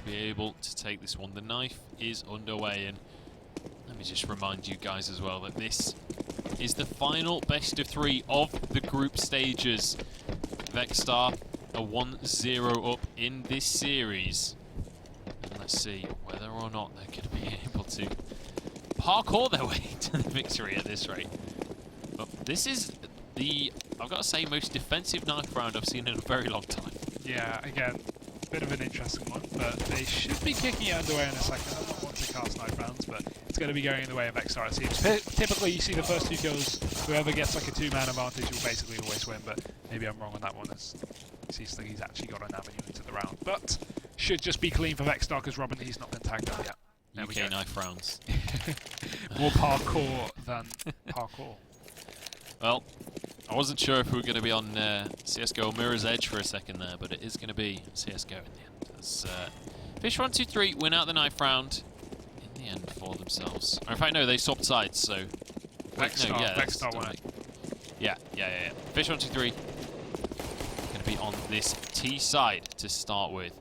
be able to take this one. The knife is underway, and let me just remind you guys as well that this is the final best of 3 of the group stages. Vexstar are 1-0 up in this series. And let's see whether or not they're going to be able to parkour their way to the victory at this rate. But this is the, I've got to say, most defensive knife round I've seen in a very long time. Yeah, again, bit of an interesting one, but they should be kicking it underway in a second. I'm not one to cast knife rounds, but it's going to be going in the way of Vexstar, it seems. Typically, you see the first 2 kills, whoever gets like a 2-man advantage will basically always win, but maybe I'm wrong on that one, as it seems like he's actually got an avenue into the round. But should just be clean for Vexstar, because Robin, he's not been tagged up yet. There UK knife rounds. More parkour than parkour. Well, I wasn't sure if we were going to be on CSGO Mirror's Edge for a second there, but it is going to be CSGO in the end. As Fish123 win out the knife round in the end for themselves. Or in fact, no, they swapped sides, so... Vexstar, no, yeah, Vexstar won it. Yeah. Fish123 going to be on this T side to start with.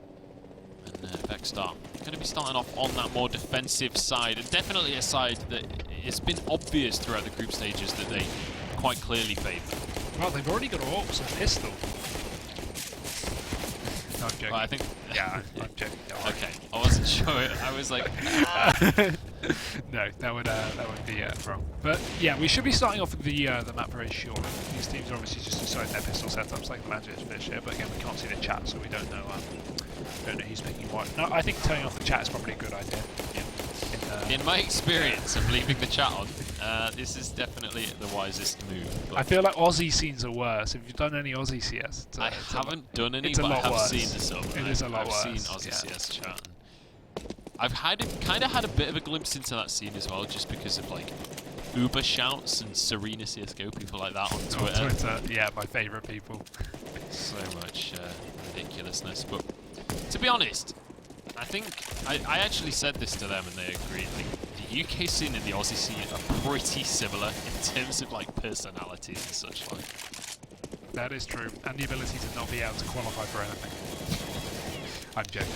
And Vexstar going to be starting off on that more defensive side, and definitely a side that it's been obvious throughout the group stages that they quite clearly favour. Well, they've already got Orcs and Pistol. No, I'm joking. Well, I think... Yeah, I'm joking. Okay, I wasn't sure. I was like... No, that would be wrong. But yeah, we should be starting off with the map very short. These teams are obviously just deciding their pistol setups like the Magic Fish here, but again, we can't see the chat, so we don't know who's picking what. No, I think turning off the chat is probably a good idea. Yeah. In my experience of leaving the chat on, this is definitely the wisest move. I feel like Aussie scenes are worse. Have you done any Aussie CS? I haven't done any, but I have seen some. It is a lot worse. I've seen Aussie CS chat. I've kind of had a bit of a glimpse into that scene as well, just because of like Uber shouts and Serena CSGO, people like that on Twitter. Yeah, my favourite people. So much ridiculousness. But to be honest, I think I actually said this to them and they agreed. I think the UK scene and the Aussie scene are pretty similar in terms of like personalities and such like. That is true, and the ability to not be able to qualify for anything. I'm joking.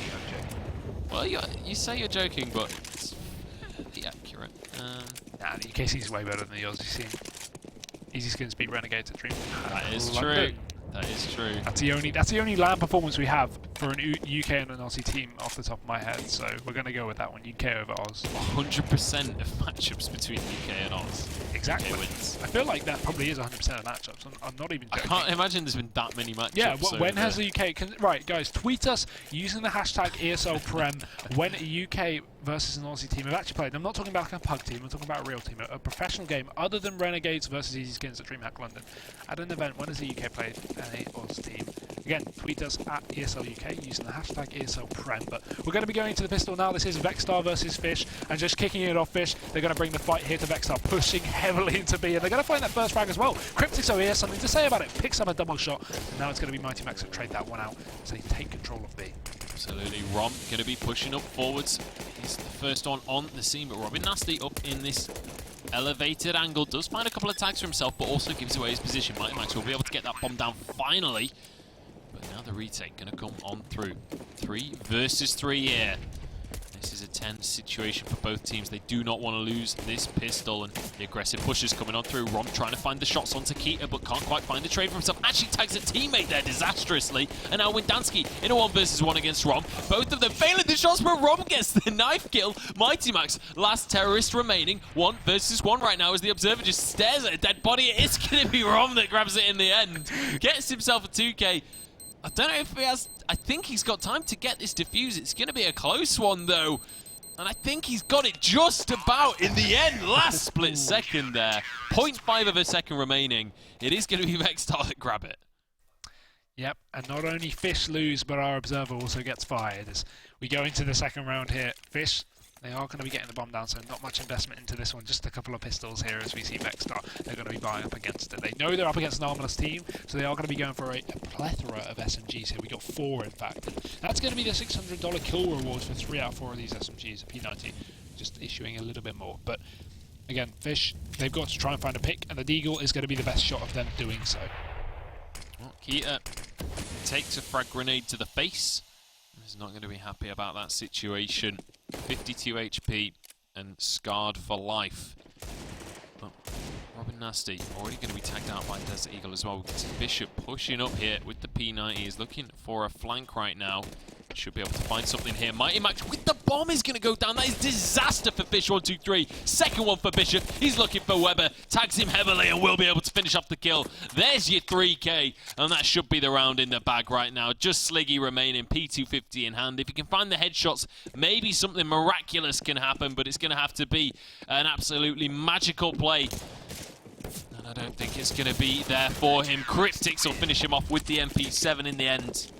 Well, you say you're joking, but it's fairly accurate. Nah, the UK scene is way better than the Aussie scene. Easy skins beat Renegades at Dream. That is true. That is true. That's the only LAN performance we have for an UK and an Aussie team off the top of my head, so we're going to go with that one, UK over Oz. 100% of matchups between UK and Oz. Exactly. UK wins. I feel like that probably is 100% of matchups. I'm not even joking. I can't imagine there's been that many matchups. Yeah, when has the UK... right, guys, tweet us using the hashtag ESL Prem when a UK versus an Aussie team have actually played. I'm not talking about like a pug team, I'm talking about a real team, a professional game other than Renegades versus Easy Skins at DreamHack London. At an event, when has the UK played an Aussie team? Again, tweet us at ESL UK using the hashtag ESL Prem. But we're going to be going to the pistol now. This is Vexstar versus Fish, and just kicking it off Fish. They're going to bring the fight here to Vexstar, pushing heavily into B, and they're going to find that first frag as well. Cryptix over here, something to say about it. Picks up a double shot, and now it's going to be Mighty Max that trade that one out, so they take control of B. Absolutely. Rom going to be pushing up forwards. He's the first one on the scene, but Robin Nasty up in this elevated angle. Does find a couple of tags for himself, but also gives away his position. Mighty Max will be able to get that bomb down finally. But now the retake going to come on through. 3 versus 3 here. This is a tense situation for both teams. They do not want to lose this pistol, and the aggressive push is coming on through. Rom trying to find the shots onto Keita, but can't quite find the trade for himself. Actually tags a teammate there disastrously, and now Windansky in a 1 versus 1 against Rom. Both of them failing the shots, but Rom gets the knife kill. Mighty Max, last terrorist remaining. 1 versus 1 right now as the observer just stares at a dead body. It is going to be Rom that grabs it in the end. Gets himself a 2K. I don't know if he has... I think he's got time to get this defuse. It's going to be a close one, though. And I think he's got it just about in the end. Last split second there. 0.5 of a second remaining. It is going to be Vexstar that grab it. Yep, and not only Fish lose, but our observer also gets fired. As we go into the second round here, Fish, they are going to be getting the bomb down, so not much investment into this one. Just a couple of pistols here as we see Vexstar. They're going to be buying up against it. They know they're up against an armorless team, so they are going to be going for a plethora of SMGs here. We got 4, in fact. And that's going to be the $600 kill rewards for 3 out of 4 of these SMGs. A P90 just issuing a little bit more. But again, Fish, they've got to try and find a pick, and the Deagle is going to be the best shot of them doing so. Well, Keita takes a frag grenade to the face. is not going to be happy about that situation. 52 HP and scarred for life. But Robin Nasty already going to be tagged out by Desert Eagle as well. Bishop pushing up here with the P90. He's looking for a flank right now. Should be able to find something here. Mighty Max with the bomb is going to go down. That is disaster for Fish123. Second one for Bishop. He's looking for Weber. Tags him heavily and will be able to finish off the kill. There's your 3k. And that should be the round in the bag right now. Just Sliggy remaining. P250 in hand. If you can find the headshots, maybe something miraculous can happen. But it's going to have to be an absolutely magical play. And I don't think it's going to be there for him. Cryptics will finish him off with the MP7 in the end.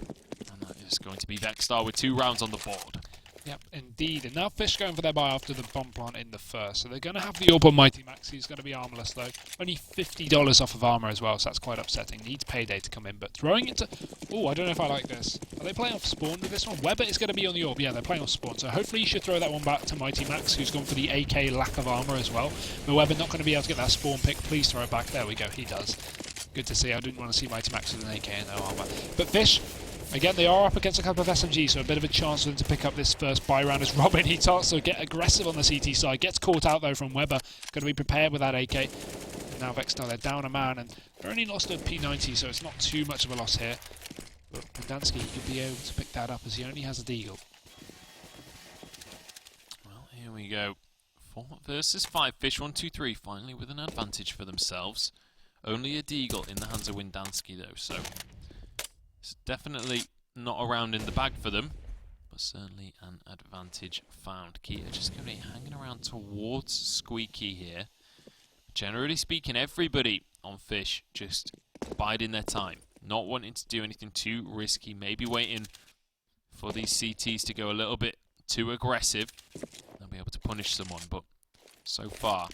It's going to be Vexstar with 2 rounds on the board. Yep, indeed. And now Fish going for their buy after the bomb plant in the first. So they're going to have the AWP on Mighty Max. He's going to be armorless though. Only $50 off of armor as well, so that's quite upsetting. Needs payday to come in, but throwing it to... Oh, I don't know if I like this. Are they playing off spawn with this one? Weber is going to be on the AWP. Yeah, they're playing off spawn. So hopefully you should throw that one back to Mighty Max, who's gone for the AK lack of armor as well. But Weber not going to be able to get that spawn pick. Please throw it back. There we go. He does. Good to see. I didn't want to see Mighty Max with an AK and no armor. But Fish... Again, they are up against a couple of SMGs, so a bit of a chance for them to pick up this first buy round as Robin, he starts to get aggressive on the CT side. Gets caught out, though, from Weber. Got to be prepared with that AK. And now Vexstar, they're down a man, and they're only lost a P90, so it's not too much of a loss here. But Pendansky could be able to pick that up, as he only has a deagle. Well, here we go. 4 versus 5. Fish123 finally with an advantage for themselves. Only a deagle in the hands of Windansky, though, so... It's definitely not a round in the bag for them, but certainly an advantage found. Keita just going to be hanging around towards Squeaky here. Generally speaking, everybody on Fish just biding their time, not wanting to do anything too risky, maybe waiting for these CTs to go a little bit too aggressive. They'll be able to punish someone, but so far,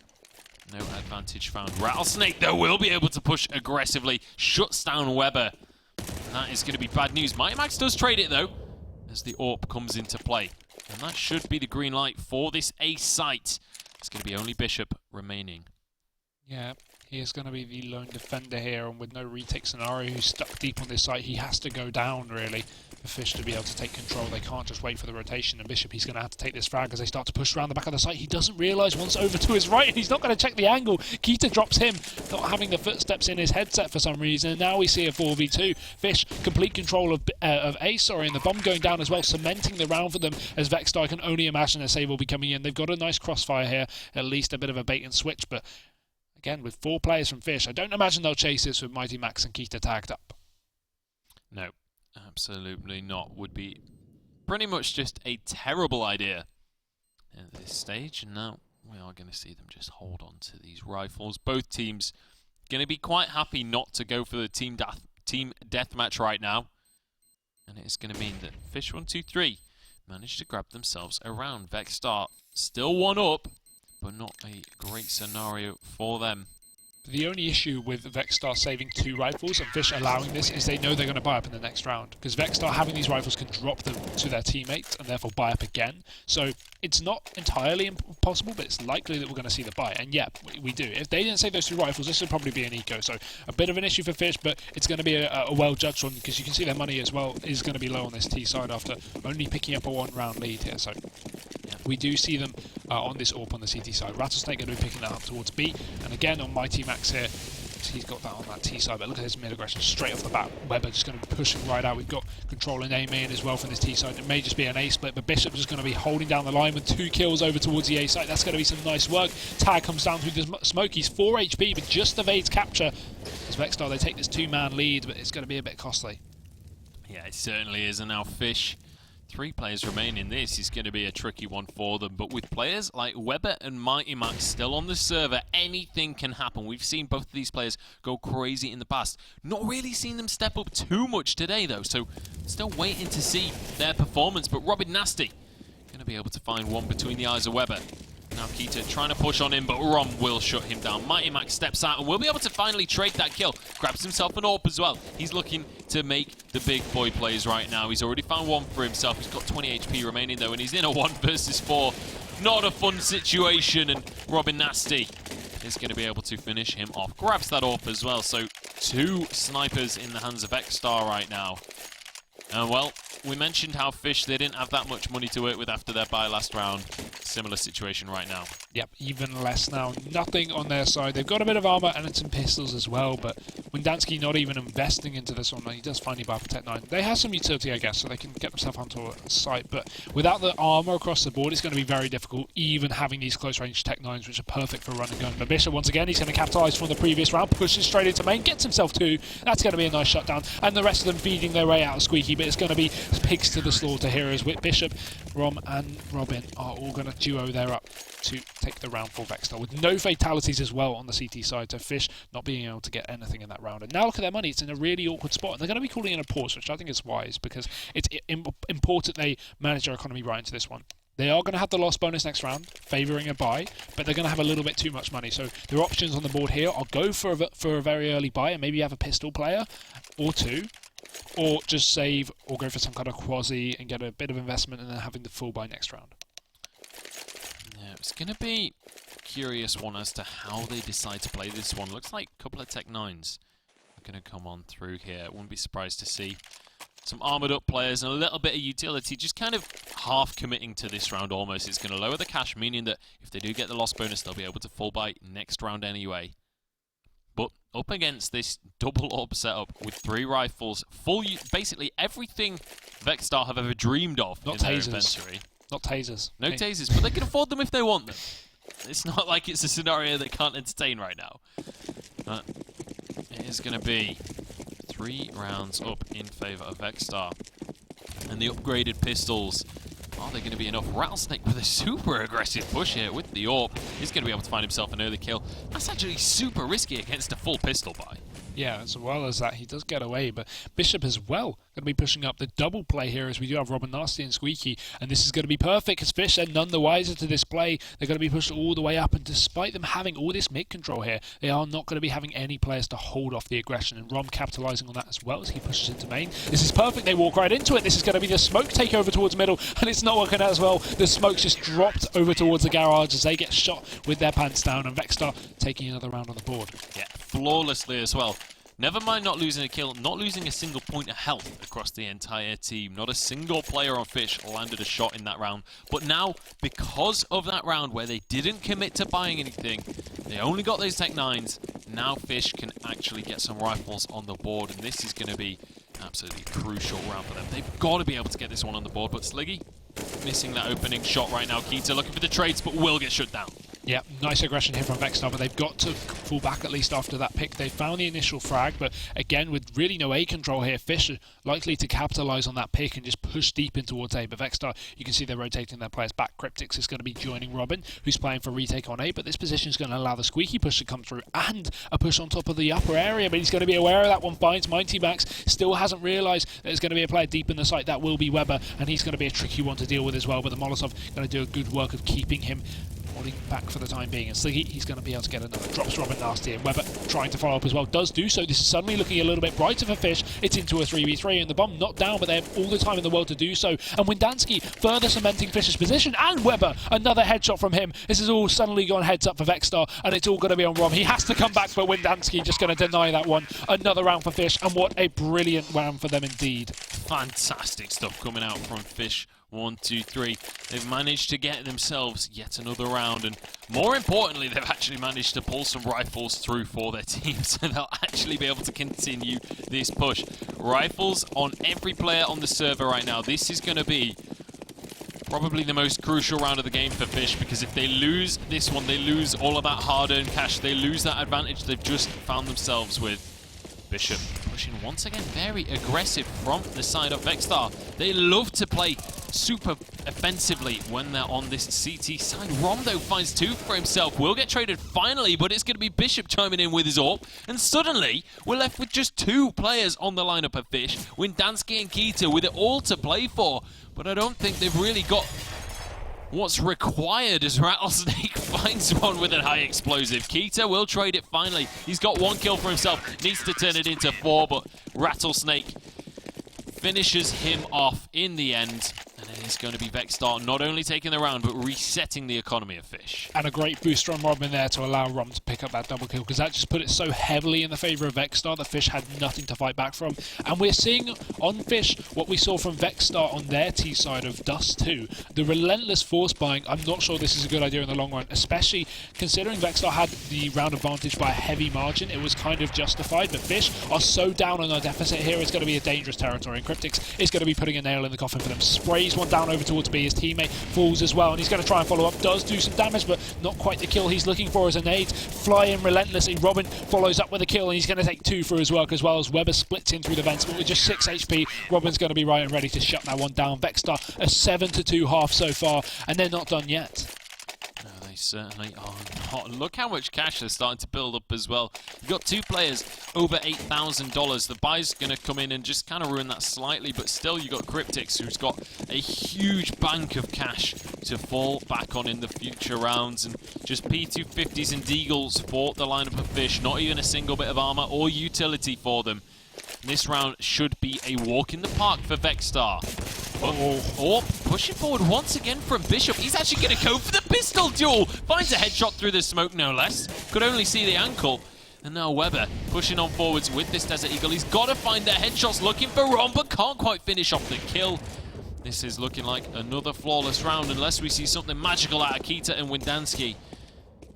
no advantage found. Rattlesnake, though, will be able to push aggressively, shuts down Weber. That is going to be bad news. Mighty Max does trade it, though, as the AWP comes into play. And that should be the green light for this A site. It's going to be only Bishop remaining. Yeah, he is going to be the lone defender here, and with no retake scenario, who's stuck deep on this site, he has to go down, really, for Fish to be able to take control. They can't just wait for the rotation, and Bishop, he's going to have to take this frag as they start to push around the back of the site. He doesn't realise once over to his right, and he's not going to check the angle. Keita drops him, not having the footsteps in his headset for some reason, and now we see a 4v2. Fish, complete control of A, and the bomb going down as well, cementing the round for them, as Vexstar can only imagine a save will be coming in. They've got a nice crossfire here, at least a bit of a bait and switch, but again, with 4 players from Fish, I don't imagine they'll chase this with Mighty Max and Keita tagged up. No, absolutely not. Would be pretty much just a terrible idea at this stage. And now we are going to see them just hold on to these rifles. Both teams going to be quite happy not to go for the team deathmatch right now. And it is going to mean that Fish123 managed to grab themselves a round. Vexstar still 1 up, but not a great scenario for them. The only issue with Vexstar saving 2 rifles and Fish allowing this is they know they're going to buy up in the next round. Because Vexstar having these rifles can drop them to their teammates and therefore buy up again. So it's not entirely impossible, but it's likely that we're going to see the buy. And yeah, we do. If they didn't save those 2 rifles, this would probably be an eco. So a bit of an issue for Fish, but it's going to be a well-judged one, because you can see their money as well is going to be low on this T side after only picking up a 1-round lead here. So we do see them on this AWP on the CT side. Rattlesnake going to be picking that up towards B. And again on Mighty Max here, he's got that on that T side, but look at his mid-aggression straight off the bat. Weber just going to be pushing right out. We've got control and A main as well from this T side. It may just be an A split, but Bishop just going to be holding down the line with 2 kills over towards the A site. That's going to be some nice work. Tag comes down through the smoke. He's 4 HP, but just evades capture. As Vexstar, they take this 2-man lead, but it's going to be a bit costly. Yeah, it certainly is. And now Fish, 3 players remaining. This is going to be a tricky one for them, but with players like Weber and Mighty Max still on the server, anything can happen. We've seen both of these players go crazy in the past. Not really seen them step up too much today, though, so still waiting to see their performance. But Robin Nasty going to be able to find one between the eyes of Weber. Now Keita trying to push on him, but Rom will shut him down. Mighty Max steps out and will be able to finally trade that kill. Grabs himself an AWP as well. He's looking to make the big boy plays right now. He's already found one for himself. He's got 20 HP remaining though, and he's in a 1 versus 4. Not a fun situation, and Robin Nasty is going to be able to finish him off. Grabs that AWP as well, so 2 snipers in the hands of Vexstar right now. And well, we mentioned how Fish, they didn't have that much money to work with after their buy last round. Similar situation right now. Yep, even less now. Nothing on their side. They've got a bit of armor and some pistols as well, but Windansky not even investing into this one. He does finally buy for Tech 9. They have some utility, I guess, so they can get themselves onto a site, but without the armor across the board, it's going to be very difficult, even having these close-range Tech 9s, which are perfect for run and gun. But Bishop, once again, he's going to capitalise from the previous round, pushes straight into main, gets himself 2. That's going to be a nice shutdown, and the rest of them feeding their way out of Squeaky, but it's going to be pigs to the slaughter here as Bishop, Rom, and Robin are all going to duo there up to take the round for Vexstar, with no fatalities as well on the CT side, so Fish not being able to get anything in that round. And now look at their money, it's in a really awkward spot, and they're going to be calling in a pause, which I think is wise, because it's important they manage their economy right into this one. They are going to have the loss bonus next round, favouring a buy, but they're going to have a little bit too much money. So their options on the board here are go for a very early buy and maybe have a pistol player or 2, or just save or go for some kind of quasi and get a bit of investment and then having the full buy next round. Yeah, it's going to be a curious one as to how they decide to play this one. Looks like a couple of Tech 9s are going to come on through here. Wouldn't be surprised to see some armoured up players and a little bit of utility, just kind of half committing to this round almost. It's going to lower the cash, meaning that if they do get the loss bonus, they'll be able to full buy next round anyway. But up against this double AWP setup with 3 rifles, basically everything Vexstar have ever dreamed of in their inventory. Not tasers. No tasers, but they can afford them if they want them. It's not like it's a scenario they can't entertain right now. But it is going to be 3 rounds up in favour of Vexstar. And the upgraded pistols, are they going to be enough? Rattlesnake with a super aggressive push here with the AWP. He's going to be able to find himself an early kill. That's actually super risky against a full pistol buy. Yeah, as well as that, he does get away, but Bishop as well going to be pushing up the double play here as we do have Robin Nasty and Squeaky, and this is going to be perfect because Fish are none the wiser to this play. They're going to be pushed all the way up, and despite them having all this mid control here, they are not going to be having any players to hold off the aggression, and Rom capitalising on that as well as he pushes into main. This is perfect, they walk right into it. This is going to be the smoke takeover towards middle, and it's not working out as well. The smoke's just dropped over towards the garage as they get shot with their pants down, and Vexstar taking another round on the board. Yeah, flawlessly as well. Never mind not losing a kill, not losing a single point of health across the entire team. Not a single player on Fish landed a shot in that round. But now, because of that round where they didn't commit to buying anything, they only got those Tech 9s, now Fish can actually get some rifles on the board, and this is going to be absolutely crucial round for them. They've got to be able to get this one on the board, but Sliggy missing that opening shot right now. Keita looking for the trades, but will get shut down. Yeah, nice aggression here from Vexstar, but they've got to fall back at least after that pick. They found the initial frag, but again, with really no A control here, Fish are likely to capitalise on that pick and just push deep in towards A. But Vexstar, you can see they're rotating their players back. Cryptix is going to be joining Robin, who's playing for retake on A, but this position is going to allow the Squeaky push to come through and a push on top of the upper area, but he's going to be aware of that one. Finds Mighty Max, still hasn't realised that there's going to be a player deep in the site. That will be Weber, and he's going to be a tricky one to deal with as well, but the Molotov going to do a good work of keeping him holding back for the time being, and Sliggy, he's going to be able to get another. Drops Robin Nasty, and Weber trying to follow up as well, does do so. This is suddenly looking a little bit brighter for Fish. It's into a 3v3, and the bomb not down, but they have all the time in the world to do so. And Windansky further cementing Fish's position, and Weber, another headshot from him. This is all suddenly gone heads up for Vexstar, and it's all going to be on Rom. He has to come back, but Windansky just going to deny that one. Another round for Fish, and what a brilliant round for them indeed. Fantastic stuff coming out from Fish. 1, 2, 3. They've managed to get themselves yet another round, and more importantly, they've actually managed to pull some rifles through for their team, so they'll actually be able to continue this push. Rifles on every player on the server right now. This is going to be probably the most crucial round of the game for Fish, because if they lose this one, they lose all of that hard-earned cash. They lose that advantage they've just found themselves with. Bishop pushing once again very aggressive from the side of Vexstar. They love to play super offensively when they're on this CT side. Rom though finds 2 for himself, will get traded finally, but it's going to be Bishop chiming in with his AWP, and suddenly we're left with just 2 players on the lineup of Fish, Windansky and Keita, with it all to play for, but I don't think they've really got what's required as Rattlesnake finds one with a high explosive. Keita will trade it finally. He's got 1 kill for himself, needs to turn it into 4, but Rattlesnake finishes him off in the end, and it is is going to be Vexstar not only taking the round, but resetting the economy of Fish. And a great booster on Robin there to allow Rom to pick up that double kill, because that just put it so heavily in the favour of Vexstar that Fish had nothing to fight back from. And we're seeing on Fish what we saw from Vexstar on their T side of Dust 2. The relentless force buying. I'm not sure this is a good idea in the long run, especially considering Vexstar had the round advantage by a heavy margin. It was kind of justified, but Fish are so down on their deficit here, it's going to be a dangerous territory, and Cryptix is going to be putting a nail in the coffin for them. Sprays one down over towards B, his teammate falls as well, and he's going to try and follow up, does do some damage, but not quite the kill he's looking for as a nade. Flying relentlessly, Robin follows up with a kill, and he's going to take 2 for as well as Weber splits in through the vents, but with just 6 HP, Robin's going to be right and ready to shut that one down. Vexstar a 7-2 half so far, and they're not done yet. No, they certainly are not. Look how much cash they're starting to build up as well. You've got 2 players over $8,000. The buy's going to come in and just kind of ruin that slightly, but still you've got Cryptix, who's got a huge bank of cash to fall back on in the future rounds, and just P250s and Deagles support the lineup of Fish. Not even a single bit of armor or utility for them. This round should be a walk in the park for Vexstar. Oh, pushing forward once again from Bishop. He's actually going to go for the pistol duel. Finds a headshot through the smoke, no less. Could only see the ankle. And now Weber pushing on forwards with this Desert Eagle. He's got to find their headshots, looking for Ron, but can't quite finish off the kill. This is looking like another flawless round, unless we see something magical out of Kita and Windansky.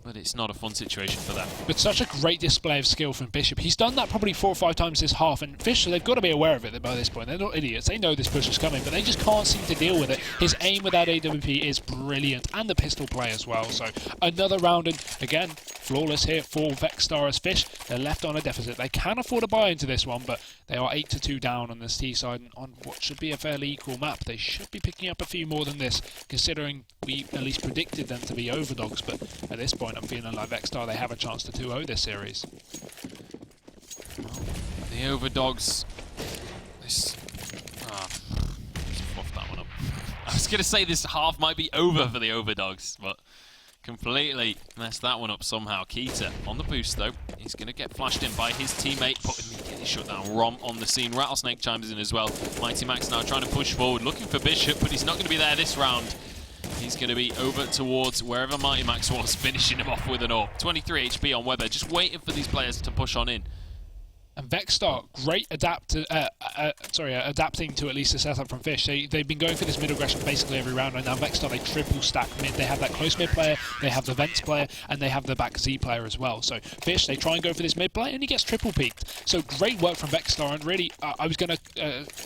But it's not a fun situation for them. But such a great display of skill from Bishop. He's done that probably 4 or 5 times this half, and Fish, they've got to be aware of it by this point. They're not idiots. They know this push is coming, but they just can't seem to deal with it. His aim with that AWP is brilliant, and the pistol play as well. So another round, and again, flawless here for Vexstar as Fish. They're left on a deficit. They can afford a buy into this one, but they are 8-2 down on this T side, and on what should be a fairly equal map. They should be picking up a few more than this, considering we at least predicted them to be overdogs, but at this point I'm feeling like Vexstar, they have a chance to 2-0 this series. The overdogs. Let's fluff that one up. I was going to say this half might be over for the overdogs, but completely messed that one up somehow. Kita on the boost though. He's going to get flashed in by his teammate, but immediately shut down. Rom on the scene. Rattlesnake chimes in as well. Mighty Max now trying to push forward, looking for Bishop, but he's not going to be there this round. He's going to be over towards wherever Mighty Max was, finishing him off with an AWP. 23 HP on Weber, just waiting for these players to push on in. And Vexstar, great adapting to at least the setup from Fish. They've been going for this mid aggression basically every round, and now Vexstar, they triple stack mid. They have that close mid player, they have the vents player, and they have the back Z player as well. So Fish, they try and go for this mid play, and he gets triple peaked. So great work from Vexstar, and really, I was going to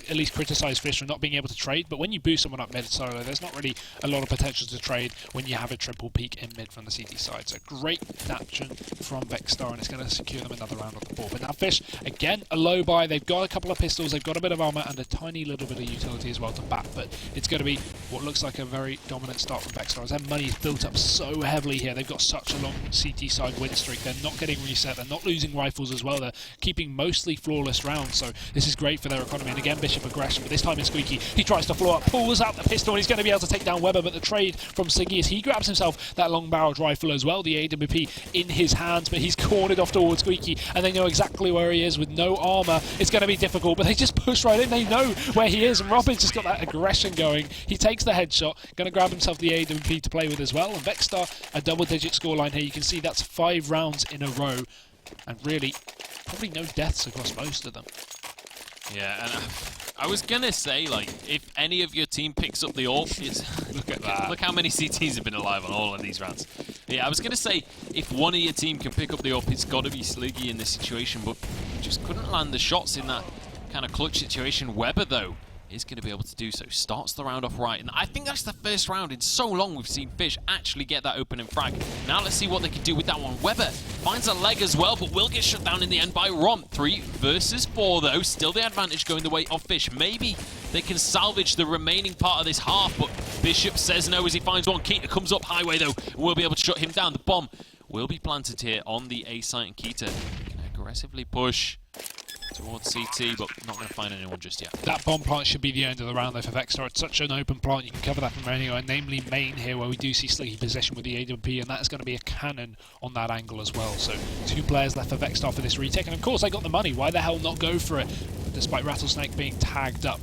at least criticise Fish for not being able to trade, but when you boost someone up mid solo, there's not really a lot of potential to trade when you have a triple peak in mid from the CT side. So great adaptation from Vexstar, and it's going to secure them another round on the board. But now Fish, again, a low buy. They've got a couple of pistols, they've got a bit of armor, and a tiny little bit of utility as well to bat, but it's going to be what looks like a very dominant start from Vexstar, as their money is built up so heavily here. They've got such a long CT side win streak. They're not getting reset, they're not losing rifles as well, they're keeping mostly flawless rounds, so this is great for their economy. And again, Bishop aggression, but this time in Squeaky, he tries to floor up, pulls out the pistol, and he's going to be able to take down Weber, but the trade from Siggy is he grabs himself that long-barreled rifle as well, the AWP in his hands, but he's cornered off towards Squeaky, and they know exactly where he is with no armor. It's going to be difficult, but they just push right in. They know where he is, and Robin's just got that aggression going. He takes the headshot, going to grab himself the AWP to play with as well, and Vexstar, a double-digit scoreline here. You can see that's 5 rounds in a row, and really, probably no deaths across most of them. Yeah, and I was going to say, like, if any of your team picks up the AWP, it's... Look at that. Look how many CTs have been alive on all of these rounds. Yeah, I was going to say, if one of your team can pick up the AWP, it's got to be Sliggy in this situation, but just couldn't land the shots in that kind of clutch situation. Weber, though, is going to be able to do so. Starts the round off right, and I think that's the first round in so long we've seen Fish actually get that opening frag. Now let's see what they can do with that one. Weber finds a leg as well, but will get shut down in the end by Rom. 3 versus 4 though, still the advantage going the way of Fish. Maybe they can salvage the remaining part of this half, but Bishop says no as he finds one. Kita comes up highway though, and will be able to shut him down. The bomb will be planted here on the A site, and Kita can aggressively push towards CT, but not going to find anyone just yet. That bomb plant should be the end of the round though for Vexstar. It's such an open plant, you can cover that from anywhere, namely main here, where we do see Sliggy position with the AWP, and that's going to be a cannon on that angle as well. So 2 players left for Vexstar for this retake, and of course they got the money. Why the hell not go for it, despite Rattlesnake being tagged up?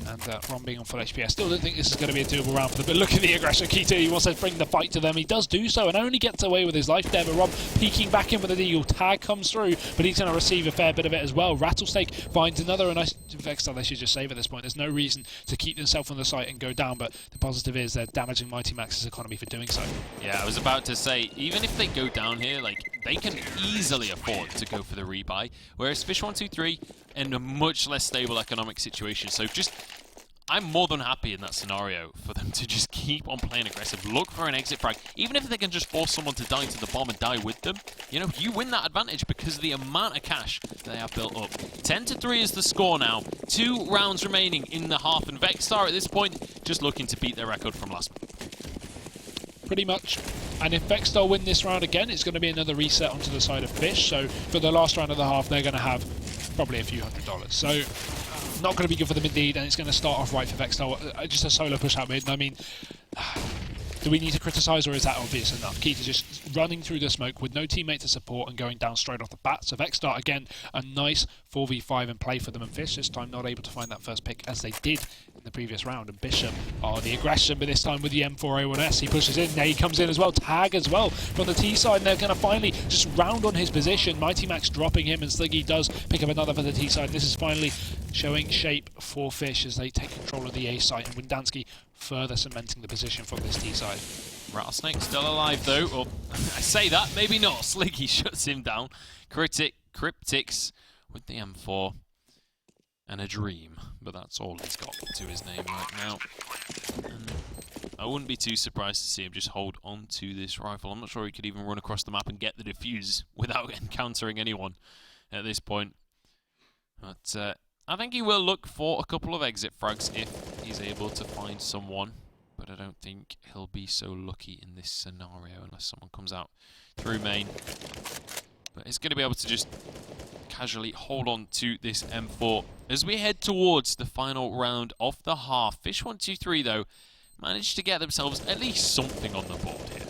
and Ron being on full HP. I still don't think this is going to be a doable round for them, but look at the aggression. Keita, he wants to bring the fight to them. He does do so and only gets away with his life there, but Ron peeking back in with an eagle. Tag comes through, but he's going to receive a fair bit of it as well. Rattlesnake finds another, and Vexstar, they should just save at this point. There's no reason to keep themselves on the site and go down, but the positive is they're damaging Mighty Max's economy for doing so. Yeah, I was about to say, even if they go down here, like, they can easily afford to go for the rebuy, whereas Fish123 in a much less stable economic situation. So just, I'm more than happy in that scenario for them to just keep on playing aggressive, look for an exit frag, even if they can just force someone to die to the bomb and die with them. You know, you win that advantage because of the amount of cash they have built up. 10-3 is the score now. 2 rounds remaining in the half, and Vexstar at this point just looking to beat their record from last month. Pretty much. And if Vexstar win this round again, it's going to be another reset onto the side of Fish. So for the last round of the half, they're going to have probably a few $100s. So not going to be good for them indeed, and it's going to start off right for Vexstar. Just a solo push out mid. I mean, do we need to criticise, or is that obvious enough? Keita just running through the smoke with no teammate to support and going down straight off the bat. So Vexstar, again, a nice 4v5 in play for them, and Fish this time not able to find that first pick as they did in the previous round. And Bishop, the aggression, but this time with the M4A1S, he pushes in, there he comes in as well, tag as well from the T side, and they're going to finally just round on his position. Mighty Max dropping him, and Sliggy does pick up another for the T side. This is finally showing shape for Fish as they take control of the A side, and Windansky further cementing the position from this T side. Rattlesnake still alive though, or I say that, maybe not. Sliggy shuts him down. Cryptics with the M4 and a dream, but that's all he's got to his name right now. And I wouldn't be too surprised to see him just hold on to this rifle. I'm not sure he could even run across the map and get the defuse without encountering anyone at this point. But I think he will look for a couple of exit frags if he's able to find someone, but I don't think he'll be so lucky in this scenario unless someone comes out through main. But he's going to be able to just casually hold on to this M4 as we head towards the final round of the half. Fish123 though managed to get themselves at least something on the board here.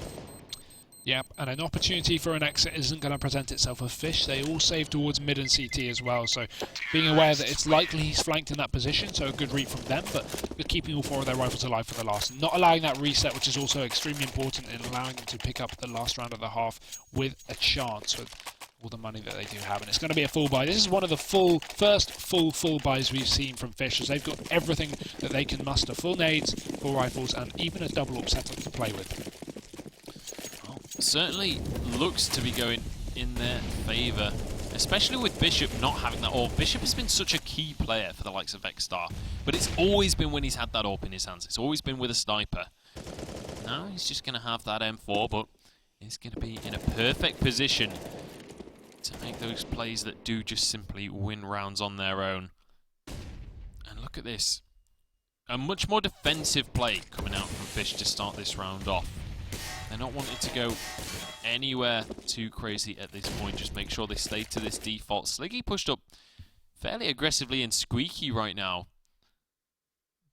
Yeah, and an opportunity for an exit isn't going to present itself with Fish. They all save towards mid and CT as well, so being aware that it's likely he's flanked in that position, so a good read from them, but keeping all 4 of their rifles alive for the last. Not allowing that reset, which is also extremely important in allowing them to pick up the last round of the half with a chance with all the money that they do have. And it's going to be a full buy. This is one of the first full buys we've seen from Fish, as they've got everything that they can muster. Full nades, full rifles, and even a double up setup to play with. Certainly looks to be going in their favour, especially with Bishop not having that AWP. Bishop has been such a key player for the likes of Vexstar, but it's always been when he's had that AWP in his hands. It's always been with a sniper. Now he's just going to have that M4, but he's going to be in a perfect position to make those plays that do just simply win rounds on their own. And look at this. A much more defensive play coming out from Fish to start this round off. They're not wanting to go anywhere too crazy at this point. Just make sure they stay to this default. Sliggy pushed up fairly aggressively, and Squeaky right now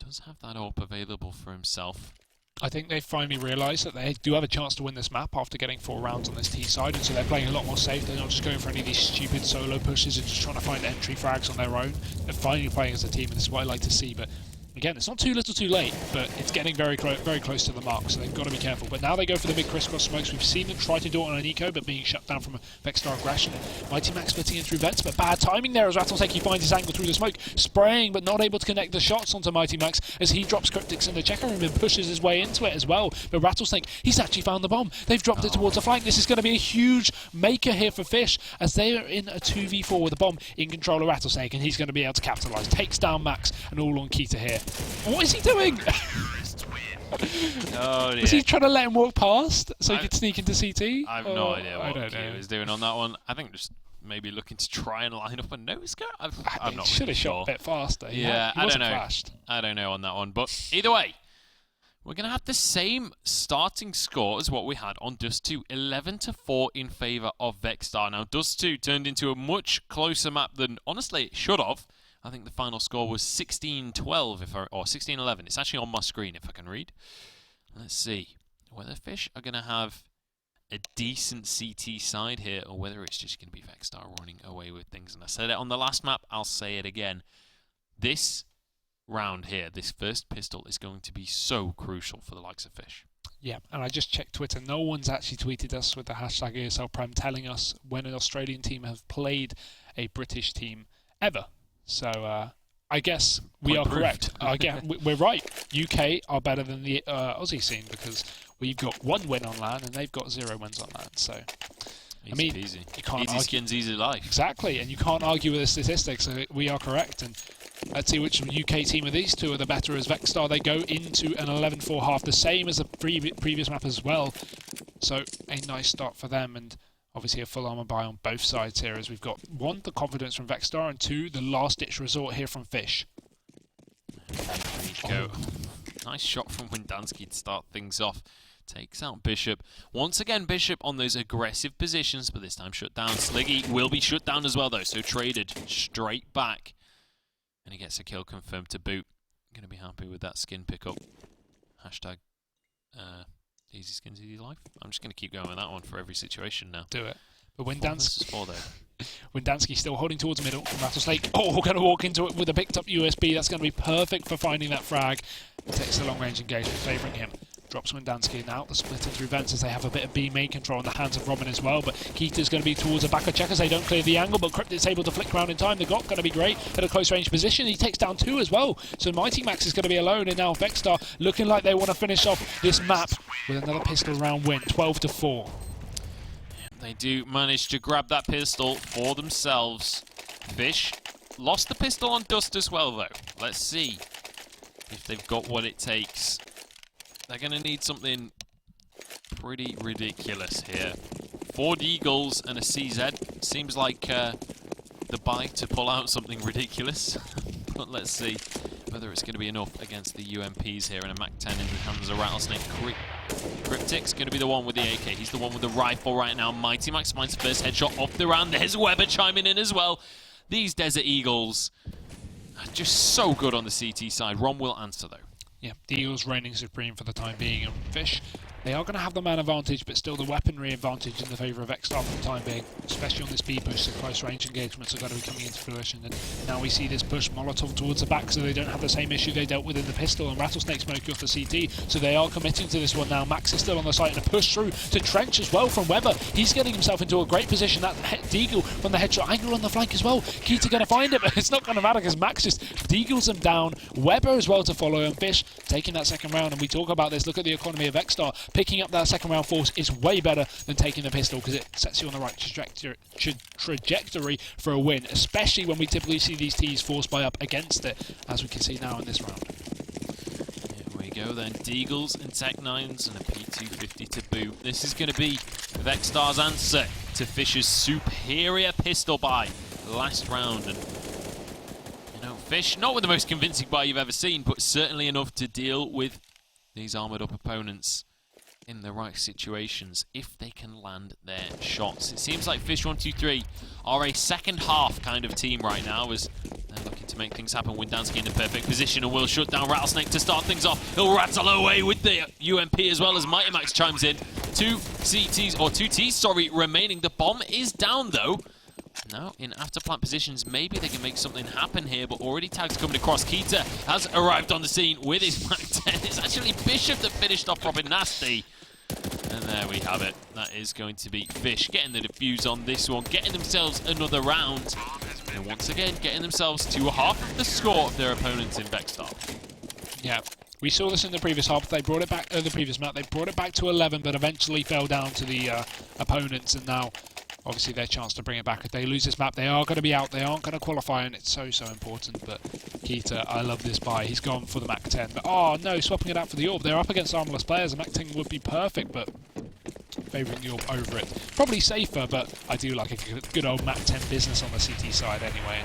does have that AWP available for himself. I think they finally realised that they do have a chance to win this map after getting 4 rounds on this T side, and so they're playing a lot more safe. They're not just going for any of these stupid solo pushes and just trying to find entry frags on their own. They're finally playing as a team, and this is what I like to see. But again, it's not too little too late, but it's getting very close to the mark, so they've got to be careful. But now they go for the big crisscross smokes. We've seen them try to do it on an eco, but being shut down from a Vexstar aggression. Mighty Max fitting in through vents, but bad timing there as Rattlesnake finds his angle through the smoke, spraying, but not able to connect the shots onto Mighty Max as he drops Cryptics in the checker room and pushes his way into it as well. But Rattlesnake, he's actually found the bomb. They've dropped it towards the flank. This is going to be a huge maker here for Fish as they are in a 2v4 with the bomb in control of Rattlesnake, and he's going to be able to capitalise. Takes down Max and all on Keita here. What is he doing? Oh dear. Was he trying to let him walk past so he could sneak into CT? I have no idea what he was doing on that one. I think just maybe looking to try and line up a nose go. I'm not should really have sure. shot a bit faster. Yeah, he I wasn't don't know. flashed. I don't know on that one, but either way, we're going to have the same starting score as what we had on Dust 2, 11-4 in favour of Vexstar. Now, Dust 2 turned into a much closer map than, honestly, it should have. I think the final score was 16-12, or 16-11. It's actually on my screen if I can read. Let's see whether Fish are going to have a decent CT side here, or whether it's just going to be Vexstar running away with things. And I said it on the last map, I'll say it again. This round here. This first pistol is going to be so crucial for the likes of Fish. Yeah, and I just checked Twitter. No one's actually tweeted us with the hashtag ESL Prem telling us when an Australian team have played a British team ever. So I guess we are correct. Again, we're right. UK are better than the Aussie scene because we've got 1 win on LAN and they've got 0 wins on LAN. So I mean, easy. You can't easy argue. skins, easy life. Exactly, and you can't argue with the statistics. So we are correct. And let's see which UK team of these two are the better. As Vexstar, they go into an 11-4 half, the same as the previous map as well. So a nice start for them, and obviously a full armor buy on both sides here. As we've got 1, the confidence from Vexstar, and 2, the last-ditch resort here from Fish. Go. Nice shot from Windansky to start things off. Takes out Bishop. Once again, Bishop on those aggressive positions, but this time shut down. Sliggy will be shut down as well, though, so traded straight back. And he gets a kill confirmed to boot. Going to be happy with that skin pickup. Hashtag easy skins, easy life. I'm just going to keep going with that one for every situation now. Do it. But Windansky still holding towards middle from Rattlesnake. Oh, going to walk into it with a picked up USB. That's going to be perfect for finding that frag. Takes the long range engagement, favouring him. Drops Windansky now. The splitting through vents as they have a bit of B main control in the hands of Robin as well. But Keita's going to be towards the back of checkers. They don't clear the angle, but Cryptid's able to flick around in time. The Glock going to be great at a close range position. He takes down 2 as well. So Mighty Max is going to be alone, and now Vexstar looking like they want to finish off this map with another pistol round win, 12-4. They do manage to grab that pistol for themselves. Fish lost the pistol on Dust as well, though. Let's see if they've got what it takes. They're going to need something pretty ridiculous here. 4 Deagles and a CZ. Seems like the buy to pull out something ridiculous. But let's see whether it's going to be enough against the UMPs here. And a Mac 10 in the hands of Rattlesnake. Cryptic's going to be the one with the AK. He's the one with the rifle right now. Mighty Max finds the first headshot off the round. There's Weber chiming in as well. These Desert Eagles are just so good on the CT side. Ron will answer, though. Yeah, the Eagles reigning supreme for the time being. And Fish, they are going to have the man advantage, but still the weaponry advantage in the favour of Vexstar for the time being, especially on this B push. The close range engagements are going to be coming into fruition. And now we see this push Molotov towards the back, so they don't have the same issue they dealt with in the pistol. And Rattlesnake smoking off the CT, so they are committing to this one now. Max is still on the site, and a push through to Trench as well from Weber. He's getting himself into a great position. That Deagle from the headshot angle on the flank as well. Keita going to find it, but it's not going to matter because Max just Deagles him down. Weber as well to follow, and Fish taking that second round. And we talk about this. Look at the economy of Vexstar. Picking up that second round force is way better than taking the pistol because it sets you on the right trajectory for a win, especially when we typically see these Ts forced by up against it, as we can see now in this round. Here we go then. Deagles and Tech-9s and a P250 to boot. This is going to be Vexstar's answer to Fish's superior pistol buy last round. And Fish, not with the most convincing buy you've ever seen, but certainly enough to deal with these armoured up opponents in the right situations if they can land their shots. It seems like Fish123 are a second half kind of team right now as they're looking to make things happen. Windansky in the perfect position and will shut down Rattlesnake to start things off. He'll rattle away with the UMP as well as Mighty Max chimes in. 2 CTs, or 2 Ts, sorry, remaining. The bomb is down though. Now, in after-plant positions, maybe they can make something happen here, but already tags coming across. Keita has arrived on the scene with his Mac 10. It's actually Bishop that finished off Robin Nasty. And there we have it. That is going to be Fish getting the defuse on this one, getting themselves another round. And once again, getting themselves to half of the score of their opponents in Vexstar. Yeah. We saw this in the previous half. They brought it back, the previous map. They brought it back to 11, but eventually fell down to the opponents. And now, obviously, their chance to bring it back. If they lose this map, they are going to be out. They aren't going to qualify, and it's so, so important. But Keita, I love this buy. He's gone for the Mac 10. But, oh, no, swapping it out for the AWP. They're up against armorless players. The Mac 10 would be perfect, but favouring the AWP over it. Probably safer, but I do like a good old Mac 10 business on the CT side anyway.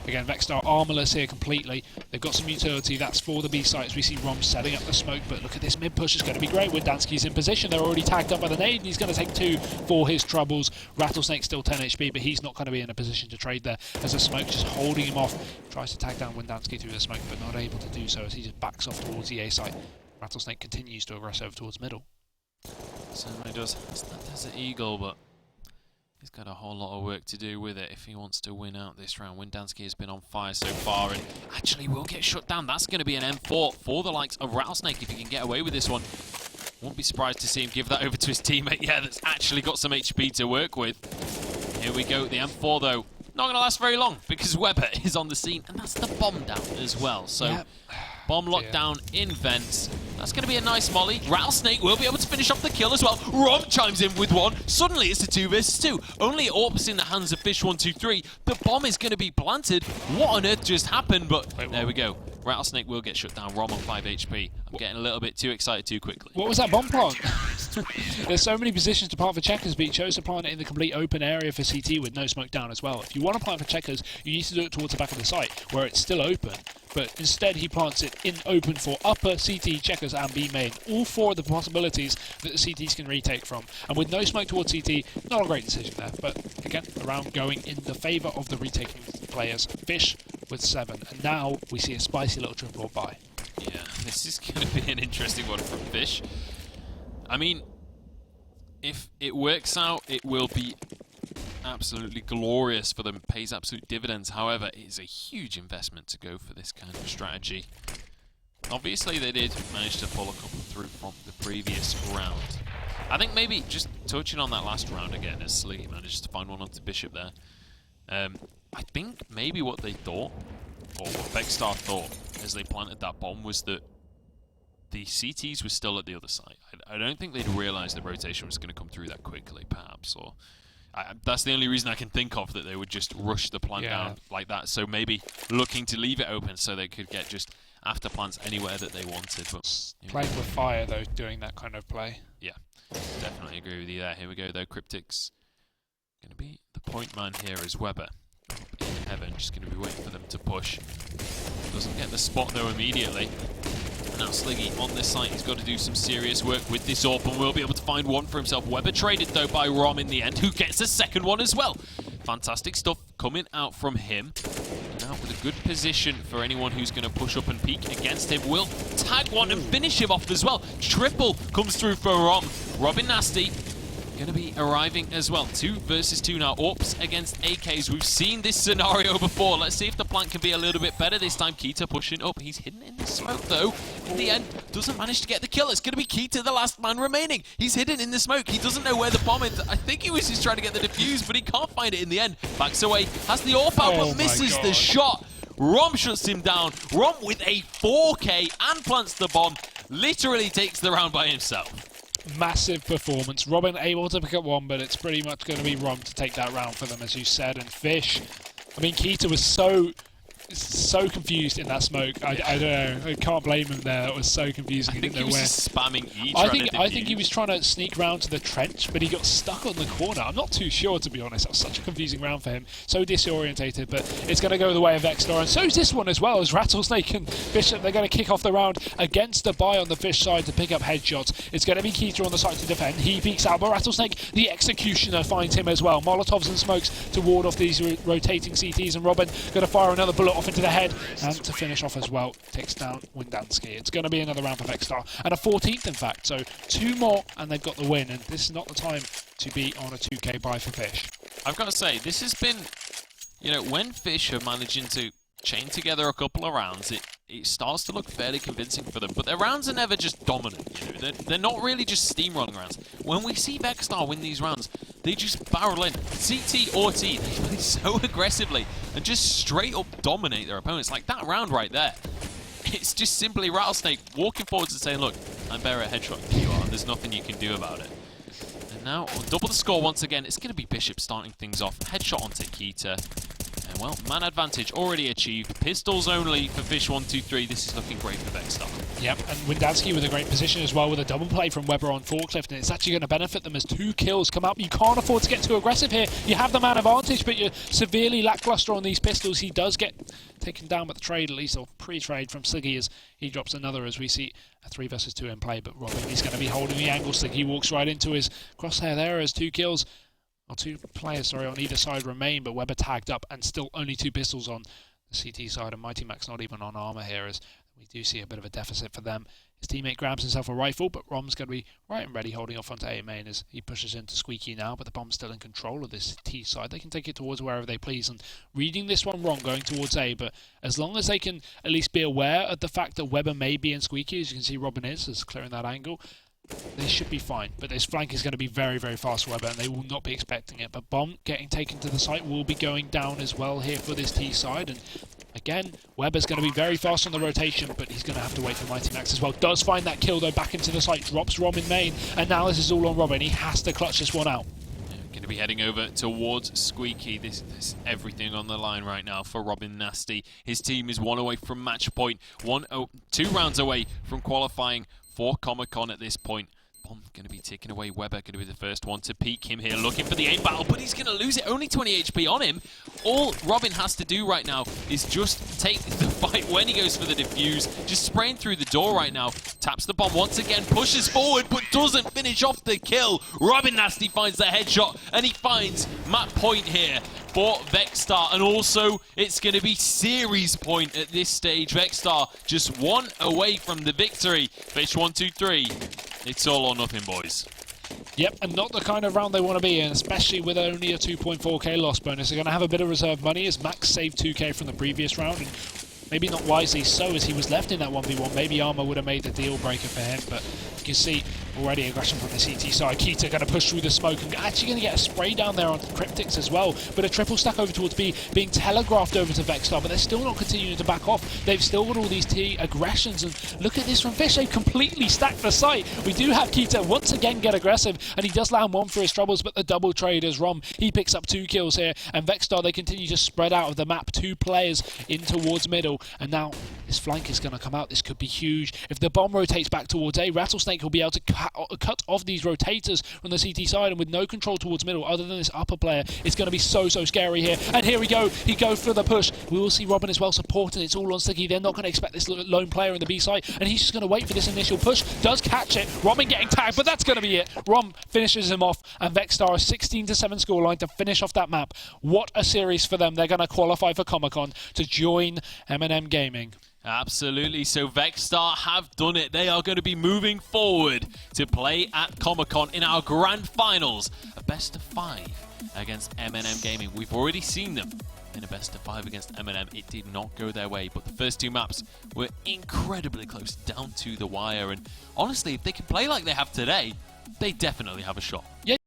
Again, Vexstar armorless here completely. They've got some utility. That's for the B sites. We see Rom setting up the smoke, but look at this mid push. It's going to be great. Windansky's in position. They're already tagged up by the nade, and he's going to take 2 for his troubles. Rattlesnake still 10 HP, but he's not going to be in a position to trade there as the smoke just holding him off. Tries to tag down Windansky through the smoke, but not able to do so as he just backs off towards the A site. Rattlesnake continues to aggress over towards middle. Certainly does. It's that Desert Eagle, but He's got a whole lot of work to do with it if he wants to win out this round. Windansky has been on fire so far and actually will get shut down. That's going to be an M4 for the likes of Rattlesnake if he can get away with this one. Won't be surprised to see him give that over to his teammate. Yeah, that's actually got some HP to work with. Here we go. The M4, though, not going to last very long because Weber is on the scene. And that's the bomb down as well. So, yep. Bomb lockdown in vents. That's going to be a nice molly. Rattlesnake will be able to finish off the kill as well. Rom chimes in with one. Suddenly, it's a 2 versus 2. Only AWP's in the hands of Fish123. The bomb is going to be planted. What on earth just happened? But there we go. Rattlesnake will get shut down. Rom on 5 HP. I'm getting a little bit too excited too quickly. What was that bomb plant? There's so many positions to plant for Checkers, but he chose to plant it in the complete open area for CT with no smoke down as well. If you want to plant for Checkers, you need to do it towards the back of the site, where it's still open. But instead, he plants it in open for upper, CT, Checkers, and B main. All 4 of the possibilities that the CTs can retake from. And with no smoke towards CT, not a great decision there. But again, the round going in the favour of the retaking players. Fish with 7. And now we see a spicy little triple or bye. Yeah, this is going to be an interesting one from Fish. I mean, if it works out, it will be absolutely glorious for them, pays absolute dividends. However, it is a huge investment to go for this kind of strategy. Obviously, they did manage to pull a couple through from the previous round. I think maybe just touching on that last round again, as Sliggy managed to find one onto Bishop there. I think maybe what they thought, or what Vexstar thought as they planted that bomb, was that the CTs were still at the other side. I don't think they'd realised the rotation was going to come through that quickly, perhaps, or that's the only reason I can think of, that they would just rush the plant down like that. So maybe looking to leave it open so they could get just after plants anywhere that they wanted. But playing with fire, though, doing that kind of play. Yeah, definitely agree with you there. Here we go, though. Cryptic's going to be the point man here as Weber. Up in heaven, just going to be waiting for them to push. Doesn't get the spot, though, immediately. Now Sliggy on this site, he's got to do some serious work with this AWP and will be able to find one for himself. Weber traded, though, by Rom in the end, who gets a second one as well. Fantastic stuff coming out from him. Now with a good position for anyone who's going to push up and peek against him. Will tag one and finish him off as well. Triple comes through for Rom. Robin Nasty going to be arriving as well. 2 versus 2 now. AWPs against AKs. We've seen this scenario before. Let's see if the plant can be a little bit better this time. Keita pushing up. He's hidden in the smoke, though. In the end, doesn't manage to get the kill. It's going to be Keita, the last man remaining. He's hidden in the smoke. He doesn't know where the bomb is. I think he was just trying to get the defuse, but he can't find it in the end. Backs away. Has the AWP out, but misses the shot. Rom shuts him down. Rom with a 4K and plants the bomb. Literally takes the round by himself. Massive performance. Robin able to pick up one, but it's pretty much going to be Rom to take that round for them, as you said. And Fish, I mean, Keita was so confused in that smoke. I don't know. I can't blame him there. That was so confusing. I think he was just spamming each. I think he was trying to sneak round to the trench, but he got stuck on the corner. I'm not too sure, to be honest. That was such a confusing round for him. So disorientated, but it's going to go the way of Vexstar, and so is this one as well, as Rattlesnake and Bishop. They're going to kick off the round against the buy on the Fish side to pick up headshots. It's going to be Keita on the side to defend. He peeks out, but Rattlesnake, the executioner, finds him as well. Molotovs and smokes to ward off these rotating CTs, and Robin going to fire another bullet off into the head. And to finish off as well, takes down Windansky. It's going to be another round for Vexstar, and a 14th in fact, so 2 more and they've got the win, and this is not the time to be on a 2K buy for Fish. I've got to say, this has been, you know, when Fish are managing to chain together a couple of rounds, it starts to look fairly convincing for them, but their rounds are never just dominant, you know, they're not really just steamrolling rounds. When we see Vexstar win these rounds, they just barrel in, CT or T, they play so aggressively and just straight up dominate their opponents. Like that round right there, it's just simply Rattlesnake walking forwards and saying, look, I'm better at headshot than you are, and there's nothing you can do about it. And now, on double the score once again, it's going to be Bishop starting things off, headshot onto Keita. And well, man advantage already achieved. Pistols only for Fish123. This is looking great for Vexstar. Yep, and Windansky with a great position as well with a double play from Weber on Forklift, and it's actually going to benefit them as 2 kills come up. You can't afford to get too aggressive here. You have the man advantage, but you're severely lackluster on these pistols. He does get taken down by the trade, at least, or pre-trade from Sliggy, as he drops another, as we see a 3 versus 2 in play. But Robin, he's going to be holding the angle. Sliggy walks right into his crosshair there as 2 kills. Well, 2 players, sorry, on either side remain, but Weber tagged up and still only 2 pistols on the CT side, and Mighty Mac's not even on armor here, as we do see a bit of a deficit for them. His teammate grabs himself a rifle, but Rom's going to be right and ready, holding off onto A main as he pushes into Squeaky now, but the bomb's still in control of this T side. They can take it towards wherever they please, and reading this one wrong, going towards A, but as long as they can at least be aware of the fact that Weber may be in Squeaky, as you can see Robin is clearing that angle, they should be fine. But this flank is going to be very, very fast for Weber, and they will not be expecting it. But Bomb getting taken to the site will be going down as well here for this T side, and again, Weber's going to be very fast on the rotation, but he's going to have to wait for Mighty Max as well. Does find that kill though, back into the site, drops Rom in main, and now this is all on Robin. He has to clutch this one out. Going to be heading over towards Squeaky. There's everything on the line right now for Robin Nasty. His team is 1 away from match point, 2 rounds away from qualifying for Comic-Con at this point. Bomb going to be taking away Weber, going to be the first one to peek him here, looking for the aim battle, but he's going to lose it. Only 20 HP on him. All Robin has to do right now is just take the fight when he goes for the defuse, just spraying through the door right now. Taps the bomb once again, pushes forward, but doesn't finish off the kill. Robin Nasty finds the headshot, and he finds map point here for Vexstar, and also it's going to be series point at this stage. Vexstar just 1 away from the victory. Fish123. It's all or nothing, boys. Yep, and not the kind of round they want to be in, especially with only a 2.4k loss bonus. They're going to have a bit of reserve money as Max saved 2k from the previous round, and maybe not wisely so as he was left in that 1v1. Maybe Armor would have made the deal breaker for him, but you can see already aggression from the CT side. Keita going to push through the smoke and actually going to get a spray down there on Cryptics as well. But a triple stack over towards B being telegraphed over to Vexstar, but they're still not continuing to back off. They've still got all these T aggressions, and look at this from Fish. They've completely stacked the site. We do have Keita once again get aggressive, and he does land one for his troubles, but the double trade as Rom, he picks up 2 kills here, and Vexstar, they continue to spread out of the map. 2 players in towards middle, and now this flank is going to come out. This could be huge. If the bomb rotates back towards A, Rattlesnake will be able to cut off these rotators from the CT side, and with no control towards middle other than this upper player, it's going to be so scary here. And here we go. He goes for the push. We will see Robin as well supporting. It's all on Sticky. They're not going to expect this lone player in the B side, and he's just going to wait for this initial push. Does catch it. Robin getting tagged, but that's going to be it. Rom finishes him off, and Vexstar a 16-7 scoreline to finish off that map. What a series for them. They're going to qualify for Comic-Con to join M&M Gaming. Absolutely, so Vexstar have done it. They are going to be moving forward to play at Comic-Con in our grand finals. A best of 5 against M&M Gaming. We've already seen them in a best of 5 against M&M. It did not go their way, but the first 2 maps were incredibly close, down to the wire. And honestly, if they can play like they have today, they definitely have a shot. Yeah.